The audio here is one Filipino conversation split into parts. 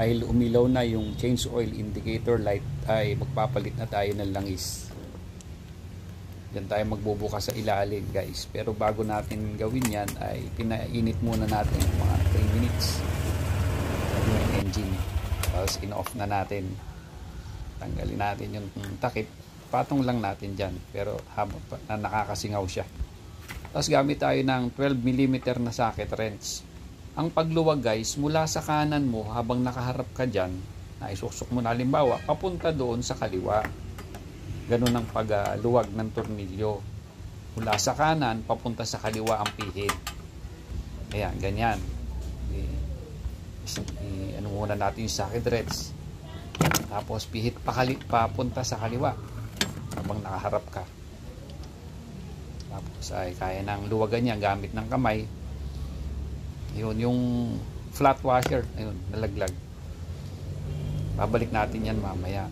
Dahil umilaw na yung change oil indicator light, ay magpapalit na tayo ng langis. Diyan tayo magbubukas sa ilalim, guys. Pero bago natin gawin yan, ay pinainit muna natin mga 3 minutes yung engine. Tapos in-off na natin. Tanggalin natin yung takip. Patong lang natin dyan, pero habang nakakasingaw siya. Tapos gamit tayo ng 12mm na socket wrench. Ang pagluwag, guys, mula sa kanan mo habang nakaharap ka dyan, na isusok mo na halimbawa, papunta doon sa kaliwa. Ganun ang pagluwag ng tornilyo. Mula sa kanan, papunta sa kaliwa ang pihit. Ayan, ganyan. Ano muna natin yung socket wrench. Tapos pihit papunta sa kaliwa habang nakaharap ka. Tapos ay kaya nang luwagan niya gamit ng kamay. Yun, yung flat washer, ayun, nalaglag. Babalik natin yan mamaya.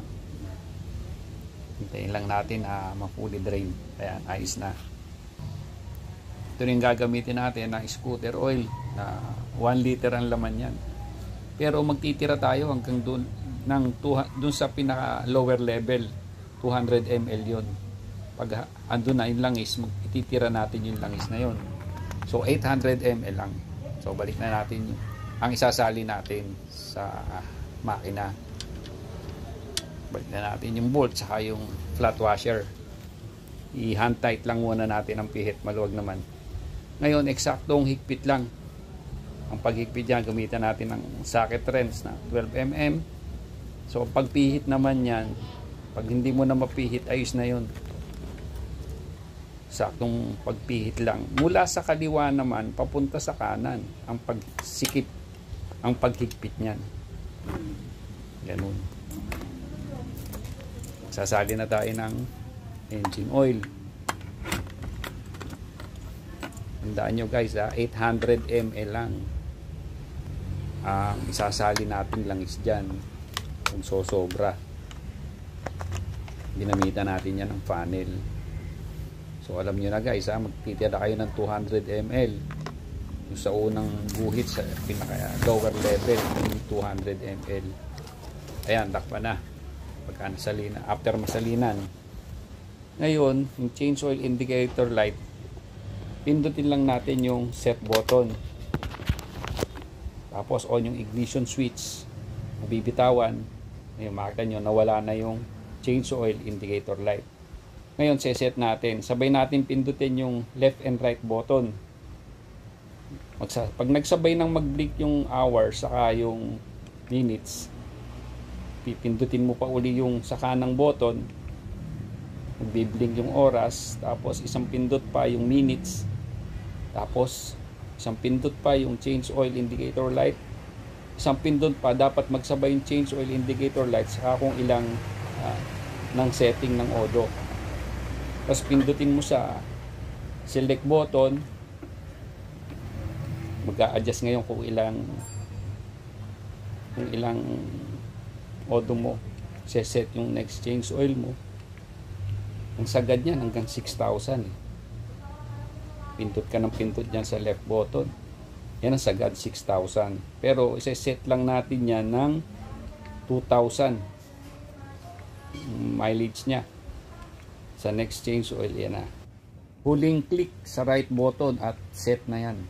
Hintayin lang natin ma-fully drain. Ayan, ayos na. Ito rin gagamitin natin ng scooter oil na 1 liter ang laman yan. Pero magtitira tayo hanggang doon sa pinaka lower level, 200 ml yun. Pag andun na yung langis, ititira natin yung langis na yun. So 800 ml lang. So balik na natin ang isasali natin sa makina. Balik na natin yung bolt saka yung flat washer. I-hand tight lang muna natin ang pihit, maluwag naman. Ngayon eksaktong higpit lang. Ang paghigpit niya, gamitan natin ng socket wrench na 12mm. So pagpihit naman yan, pag hindi mo na mapihit, ayos na yun. Saktong pagpihit lang. Mula sa kaliwa naman, papunta sa kanan. Ang pagsikip, ang paghigpit niyan. Ganun. Sasali na tayo ng engine oil. Tandaan nyo guys, 800 ml lang ang isasali natin langis dyan. Kung sosobra, ginamitan natin yan ng funnel. So alam nyo na guys, magtitira kayo ng 200 ml. Yung sa unang guhit sa pinaka lower level, 200 ml. Ayan, takpan na pagka nasalina, after masalinan. Ngayon, yung change oil indicator light, pindutin lang natin yung set button. Tapos on yung ignition switch. Mabibitawan. Ngayon, makita nyo, nawala na yung change oil indicator light. Ngayon, seset natin. Sabay natin pindutin yung left and right button. Pag nagsabay nang mag-blink yung hours saka yung minutes, pipindutin mo pa uli yung sa kanang button. Magbiblink yung oras. Tapos isang pindot pa yung minutes. Tapos isang pindot pa yung change oil indicator light. Isang pindot pa, dapat magsabay yung change oil indicator light saka kung ilang ng setting ng odo. Tapos pindutin mo sa select button, mag-a-adjust ngayon kung ilang odo mo, set yung next change oil mo. Ang sagad niyan hanggang 6,000. Pindot ka ng pindot dyan sa left button, yan ang sagad, 6,000. Pero isa-set lang natin yan ng 2,000 mileage nya. Sa next change oil, yan na. Huling click sa right button at set na yan.